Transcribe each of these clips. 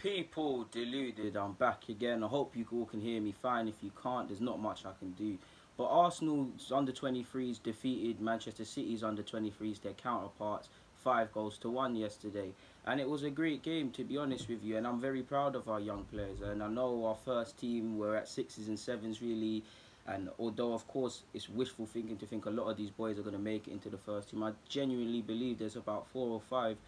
People deluded, I'm back again. I hope you all can hear me fine. If you can't, there's not much I can do. But Arsenal's under 23s defeated Manchester City's under 23s, their counterparts, 5 goals to 1 yesterday. And it was a great game, to be honest with you. And I'm very proud of our young players. And I know our first team were at sixes and sevens, really. And although, of course, it's wishful thinking to think a lot of these boys are going to make it into the first team, I genuinely believe there's about 4 or 5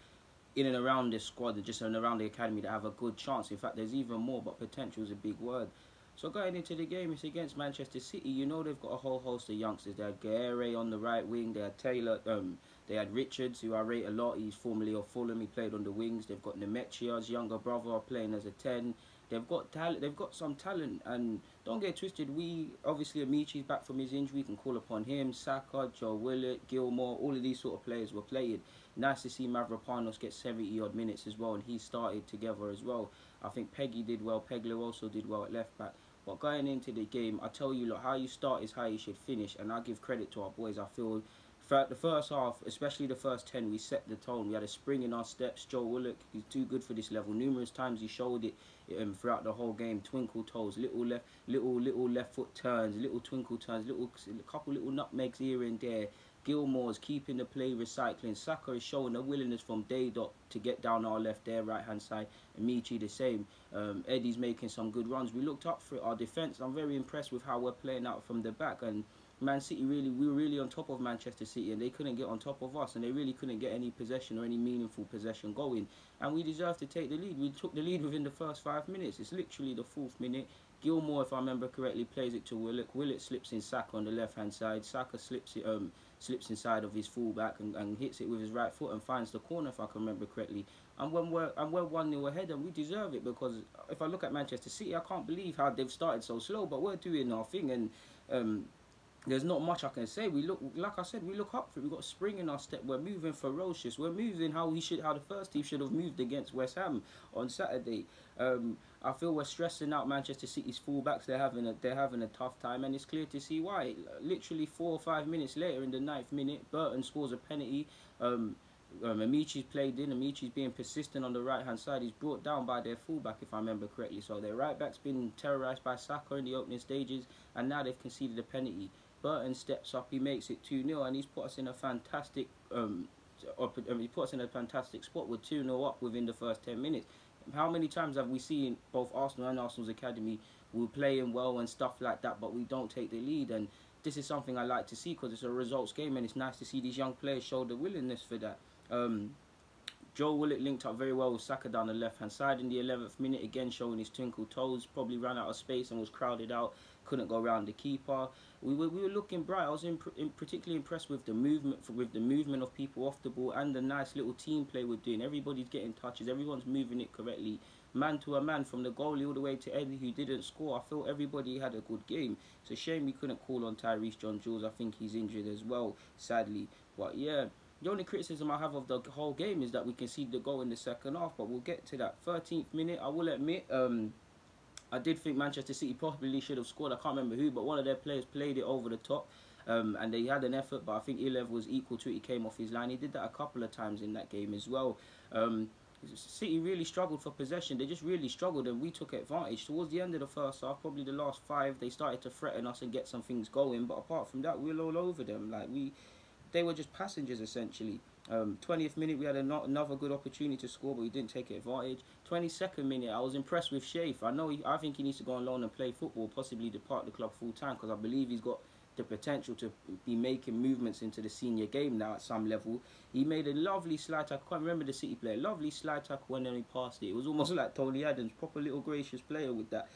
in and around this squad and just in and around the academy that have a good chance. In fact, there's even more, but potential is a big word. So going into the game, it's against Manchester City. You know they've got a whole host of youngsters. They had Guerre on the right wing. They had Taylor. They had Richards, who I rate a lot. He's formerly of Fulham. He played on the wings. They've got Nemechia's younger brother playing as a 10. They've got talent. They've got some talent, and don't get twisted. We obviously Ameachi's back from his injury. We can call upon him. Saka, Joe Willock, Gilmore, all of these sort of players were playing. Nice to see Mavropanos get 70 odd minutes as well, and he started together as well. I think Peggy did well. Pegler also did well at left back. But going into the game, I tell you, look, how you start is how you should finish, and I give credit to our boys. I feel throughout the first half, especially the first 10, we set the tone. We had a spring in our steps. Joe Willock, he's too good for this level. Numerous times he showed it throughout the whole game. Twinkle toes, little left foot turns, little twinkle turns, a couple little nutmegs here and there. Gilmore's keeping the play, recycling. Saka is showing a willingness from day dot to get down our left there, right hand side. Ameachi the same. Eddie's making some good runs. We looked up for it. Our defence, I'm very impressed with how we're playing out from the back. And Man City, we were really on top of Manchester City, and they couldn't get on top of us, and they really couldn't get any possession or any meaningful possession going. And we deserved to take the lead. We took the lead within the first 5 minutes. It's literally the 4th minute. Gilmore, if I remember correctly, plays it to Willock. Willock slips in Saka on the left-hand side. Saka slips inside of his fullback and hits it with his right foot and finds the corner, if I can remember correctly. And we're 1-0 ahead, and we deserve it, because if I look at Manchester City, I can't believe how they've started so slow, but we're doing our thing, and there's not much I can say. We look, like I said, we look up for it. We've got a spring in our step. We're moving ferocious. We're moving how the first team should have moved against West Ham on Saturday. I feel we're stressing out Manchester City's fullbacks. They're having a tough time, and it's clear to see why. Literally 4 or 5 minutes later, in the 9th minute, Burton scores a penalty. Ameachi's played in. Ameachi's being persistent on the right hand side. He's brought down by their fullback, if I remember correctly. So their right back's been terrorised by Saka in the opening stages, and now they've conceded a penalty. Burton steps up, he makes it 2-0, and he's put us in a fantastic spot with 2-0 up within the first 10 minutes. How many times have we seen both Arsenal and Arsenal's academy, we're playing well and stuff like that, but we don't take the lead? And this is something I like to see, because it's a results game, and it's nice to see these young players show the willingness for that. Joe Willock linked up very well with Saka down the left-hand side in the 11th minute, again showing his twinkle toes. Probably ran out of space and was crowded out, couldn't go around the keeper. We were looking bright. I was particularly impressed with the movement of people off the ball, and the nice little team play we're doing. Everybody's getting touches, everyone's moving it correctly, man to a man, from the goalie all the way to Eddie, who didn't score. I feel everybody had a good game. It's a shame we couldn't call on Tyrese John-Jules. I think he's injured as well, sadly. But yeah, the only criticism I have of the whole game is that we conceded the goal in the second half, but we'll get to that. 13th minute, I will admit, I did think Manchester City probably should have scored. I can't remember who, but one of their players played it over the top, and they had an effort, but I think Ilev was equal to it. He came off his line. He did that a couple of times in that game as well. City really struggled for possession. They just really struggled, and we took advantage. Towards the end of the first half, probably the last 5, they started to threaten us and get some things going, but apart from that, we were all over them. They were just passengers, essentially. 20th minute, we had another good opportunity to score, but we didn't take advantage. 22nd minute, I was impressed with Shafe. I think he needs to go on loan and play football, possibly depart the club full time, because I believe he's got the potential to be making movements into the senior game now at some level. He made a lovely slide tackle. I can't remember the City player. Lovely slide tackle when he passed it. It was almost like Tony Adams, proper little gracious player with that.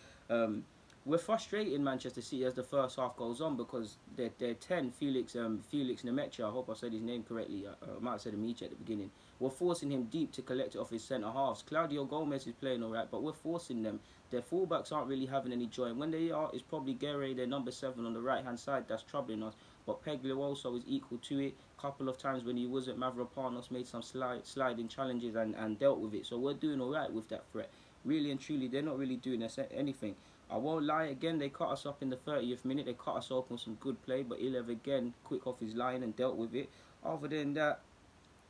We're frustrating Manchester City as the first half goes on, because their 10, Felix Nemecha, I hope I said his name correctly, I might have said Ameachi at the beginning, we're forcing him deep to collect it off his centre halves. Claudio Gomez is playing alright, but we're forcing them. Their fullbacks aren't really having any joy, and when they are, it's probably Guerre, their number 7 on the right hand side, that's troubling us. But Pegler also is equal to it. A couple of times when he wasn't, Mavropanos made some sliding challenges and dealt with it. So we're doing alright with that threat. Really and truly, they're not really doing us anything. I won't lie, again, they cut us up in the 30th minute. They cut us open with some good play, but Ilev again, quick off his line and dealt with it. Other than that,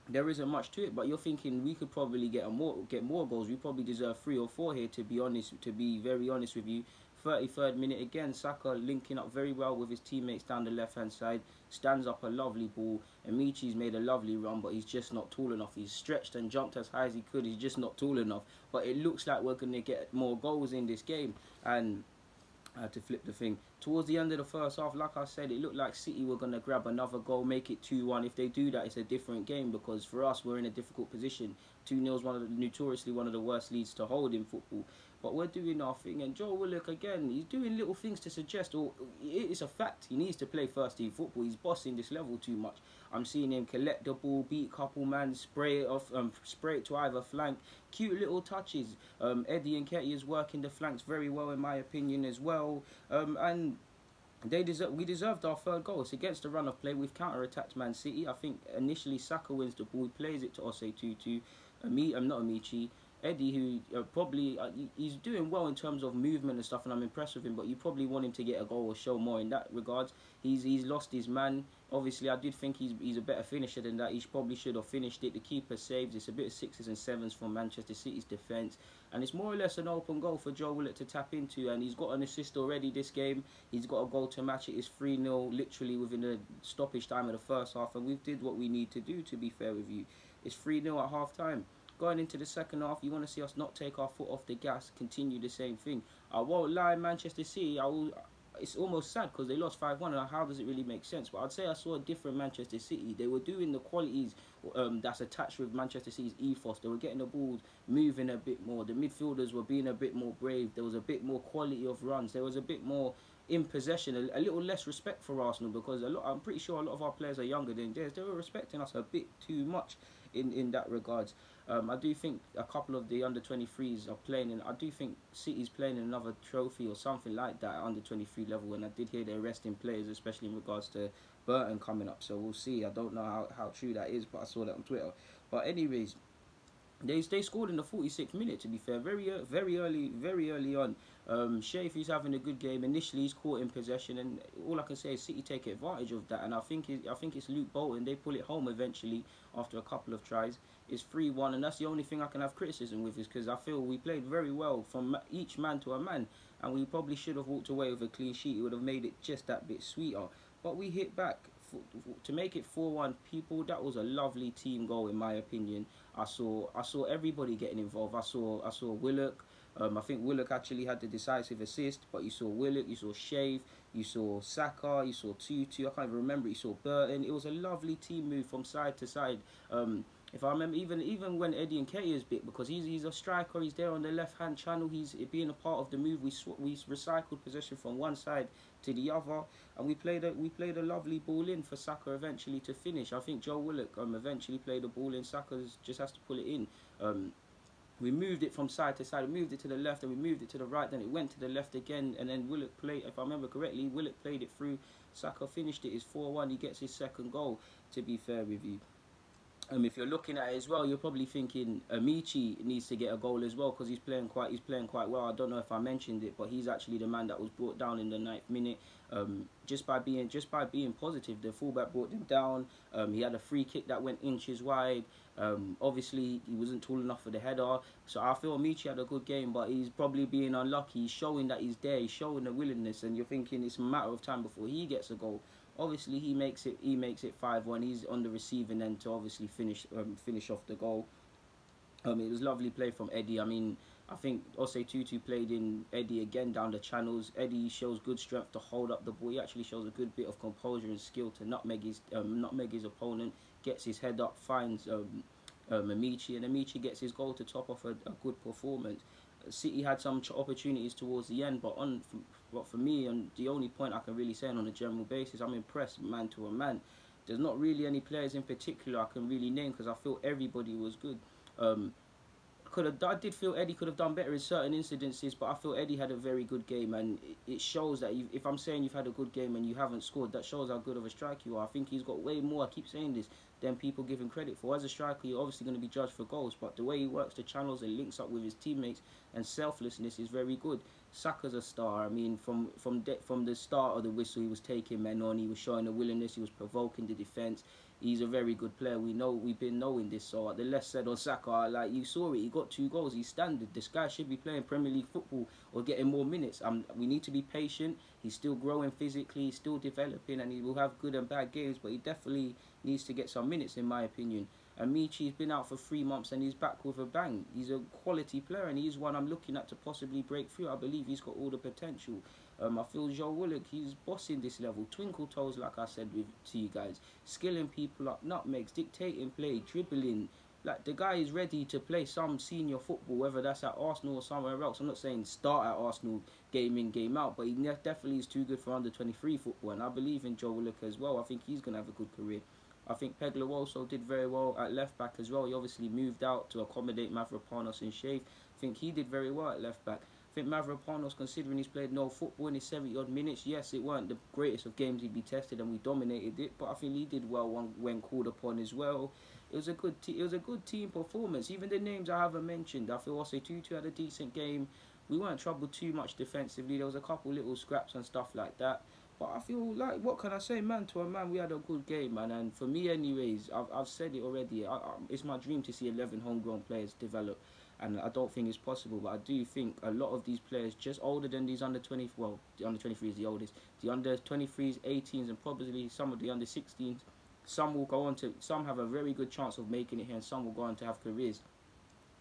there isn't much to it. But you're thinking we could probably get more goals. We probably deserve 3 or 4 here. To be honest, to be very honest with you. 33rd minute again, Saka linking up very well with his teammates down the left hand side, stands up a lovely ball. Ameachi's made a lovely run, but he's just not tall enough. He's stretched and jumped as high as he could. He's just not tall enough. But it looks like we're going to get more goals in this game. And I had to flip the thing. Towards the end of the first half, like I said, it looked like City were going to grab another goal, make it 2-1. If they do that, it's a different game, because for us, we're in a difficult position. 2-0 is notoriously one of the worst leads to hold in football. But we're doing our thing, and Joe Willock, again, he's doing little things to suggest, or it's a fact, he needs to play first team football. He's bossing this level too much. I'm seeing him collect the ball, beat couple man, spray it off, spray it to either flank. Cute little touches. Eddie and Ketty is working the flanks very well, in my opinion, as well. And we deserved our third goal. It's against the run of play. We've counter-attacked Man City. I think initially Saka wins the ball. He plays it to Osei Tutu. Not Ameachi. Eddie, who he's doing well in terms of movement and stuff, and I'm impressed with him. But you probably want him to get a goal or show more in that regards. He's lost his man. Obviously, I did think he's a better finisher than that. He probably should have finished it. The keeper saves. It's a bit of 6s and 7s from Manchester City's defence. And it's more or less an open goal for Joe Willock to tap into. And he's got an assist already this game. He's got a goal to match it. It's 3-0 literally within the stoppage time of the first half. And we've did what we need to do, to be fair with you. It's 3-0 at half time. Going into the second half, you want to see us not take our foot off the gas, continue the same thing. I won't lie, Manchester City, it's almost sad because they lost 5-1, and how does it really make sense? But I'd say I saw a different Manchester City. They were doing the qualities that's attached with Manchester City's ethos. They were getting the balls moving a bit more. The midfielders were being a bit more brave. There was a bit more quality of runs. There was a bit more in possession, a little less respect for Arsenal, because I'm pretty sure a lot of our players are younger than theirs. They were respecting us a bit too much in that regards. I do think a couple of the under-23s are playing, and I do think City's playing in another trophy or something like that at under-23 level, and I did hear they're resting players, especially in regards to Burton coming up, so we'll see. I don't know how true that is, but I saw that on Twitter. But anyways, they scored in the 46th minute, to be fair, very early on. Shafe, who's having a good game, initially he's caught in possession, and all I can say is City take advantage of that, and I think it's Luke Bolton. They pull it home eventually after a couple of tries. It's 3-1, and that's the only thing I can have criticism with, is because I feel we played very well from each man to a man, and we probably should have walked away with a clean sheet. It would have made it just that bit sweeter, but we hit back to make it 4-1. People, that was a lovely team goal, in my opinion. I saw everybody getting involved. I saw Willock. I think Willock actually had the decisive assist, but you saw Willock, you saw Shave, you saw Saka, you saw Tutu. I can't even remember. You saw Burton. It was a lovely team move from side to side. If I remember, even when Eddie and Nketiah's bit, because he's a striker, he's there on the left hand channel. He's being a part of the move. We recycled possession from one side to the other, and we played a lovely ball in for Saka eventually to finish. I think Joe Willock eventually played the ball in. Saka just has to pull it in. We moved it from side to side. We moved it to the left, and we moved it to the right. Then it went to the left again, and then Willock played. If I remember correctly, Willock played it through. Saka finished it. It's 4-1. He gets his second goal. To be fair with you. If you're looking at it as well, you're probably thinking Ameachi needs to get a goal as well, because he's playing quite well. I don't know if I mentioned it, but he's actually the man that was brought down in the 9th minute. Just by being positive, the fullback brought him down. He had a free kick that went inches wide. Obviously he wasn't tall enough for the header, so I feel Ameachi had a good game, but he's probably being unlucky. He's showing that he's there. He's showing the willingness, and you're thinking it's a matter of time before he gets a goal. Obviously, he makes it 5-1. He's on the receiving end to obviously finish off the goal. It was lovely play from Eddie. I think Osei Tutu played in Eddie again down the channels. Eddie shows good strength to hold up the ball. He actually shows a good bit of composure and skill to nutmeg his opponent. Gets his head up, finds Ameachi, and Ameachi gets his goal to top off a good performance. City had some opportunities towards the end, but for me, and the only point I can really say on a general basis, I'm impressed man to a man. There's not really any players in particular I can really name, because I feel everybody was good. I did feel Eddie could have done better in certain incidences, but I feel Eddie had a very good game, and it shows that if I'm saying you've had a good game and you haven't scored, that shows how good of a striker you are. I think he's got way more, I keep saying this, than people give him credit for. As a striker, you're obviously going to be judged for goals, but the way he works the channels and links up with his teammates and selflessness is very good. Saka's a star. From the start of the whistle, he was taking men on. He was showing a willingness. He was provoking the defence. he's a very good player. We've been knowing this. So the less said on Saka, like you saw it, he got 2 goals. He's standard. This guy should be playing Premier League football or getting more minutes. We need to be patient. He's still growing physically, he's still developing, and he will have good and bad games. But he definitely needs to get some minutes, in my opinion. Ameachi's been out for 3 months and he's back with a bang. He's a quality player and he's one I'm looking at to possibly break through. I believe he's got all the potential. I feel Joe Willock, he's bossing this level. Twinkle toes, like I said to you guys. Skilling people up, nutmegs, dictating play, dribbling. Like, the guy is ready to play some senior football, whether that's at Arsenal or somewhere else. I'm not saying start at Arsenal game in, game out, but he definitely is too good for under 23 football. And I believe in Joe Willock as well. I think he's going to have a good career. I think Pegler also did very well at left back as well. He obviously moved out to accommodate Mavropanos and Shave. I think he did very well at left back. I think Mavropanos, considering he's played no football in his 70-odd minutes, yes, it weren't the greatest of games he'd be tested and we dominated it, but I think he did well when called upon as well. It was a good team performance. Even the names I haven't mentioned, I feel Ose Tutu had a decent game. We weren't troubled too much defensively. There was a couple little scraps and stuff like that. But I feel like, what can I say, man to a man, we had a good game, man. And for me anyways, I've said it already, it's my dream to see 11 homegrown players develop. And I don't think it's possible, but I do think a lot of these players just older than these under 20, well, the under 23 is the oldest, the under 23s, 18s, and probably some of the under 16s, some will go on to, some have a very good chance of making it here, and some will go on to have careers.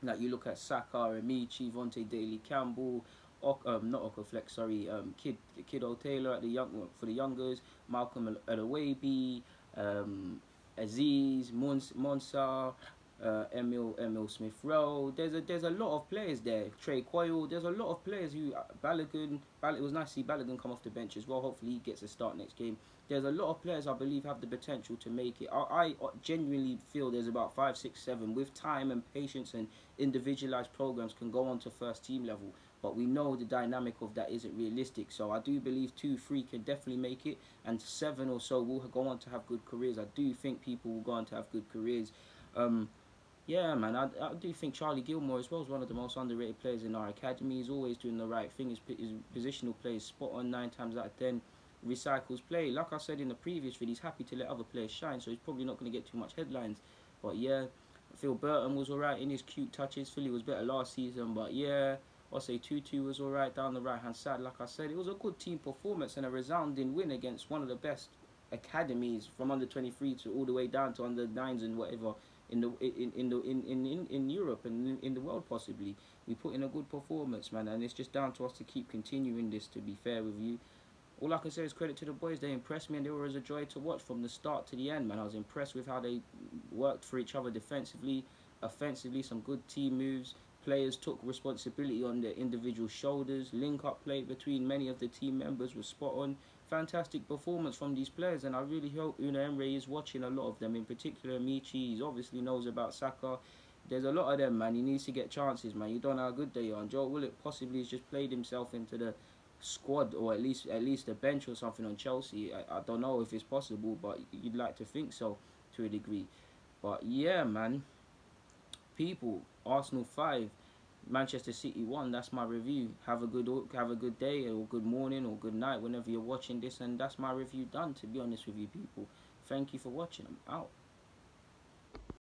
Like you look at Saka, Ameachi, Vontae Daly Campbell, not Okaflex, sorry, Kiddo Taylor at for the youngers, Malcolm Elawabi, Aziz, Monsa, Emil Smith Rowe. There's a lot of players there. Trey Coyle. There's a lot of players who Balogun. It was nice to see Balogun come off the bench as well. Hopefully he gets a start next game. There's a lot of players I believe have the potential to make it. I genuinely feel there's about 5, 6, 7 with time and patience and individualized programs can go on to first team level. But we know the dynamic of that isn't realistic. So I do believe 2, 3 can definitely make it, and 7 or so will go on to have good careers. I do think people will go on to have good careers. Yeah, man, I do think Charlie Gilmore as well is one of the most underrated players in our academy. He's always doing the right thing. His positional play is spot on 9 times out of 10. Recycles play. Like I said in the previous video, he's happy to let other players shine, so he's probably not going to get too much headlines. But yeah, Phil Burton was alright in his cute touches. Philly was better last season, but yeah, I'll say Tutu was alright down the right-hand side. Like I said, it was a good team performance and a resounding win against one of the best academies from under 23 to all the way down to under 9s and whatever in Europe and in the world possibly. We put in a good performance, man, and it's just down to us to keep continuing this, to be fair with you. All I can say is credit to the boys. They impressed me and they were a joy to watch from the start to the end, man. I was impressed with how they worked for each other defensively, offensively, some good team moves. Players took responsibility on their individual shoulders. Link-up play between many of the team members was spot on. Fantastic performance from these players, and I really hope Unai Emery is watching a lot of them. In particular, Ameachi, he obviously knows about Saka. There's a lot of them, man. He needs to get chances, man. You don't know how good they are. And Joe Willock possibly has just played himself into the squad, or at least the bench or something on Chelsea. I don't know if it's possible, but you'd like to think so to a degree. But yeah, man. People, Arsenal 5, Manchester City 1. That's my review. Have a good day or good morning or good night whenever you're watching this, and that's my review done, to be honest with you people. Thank you for watching. I'm out.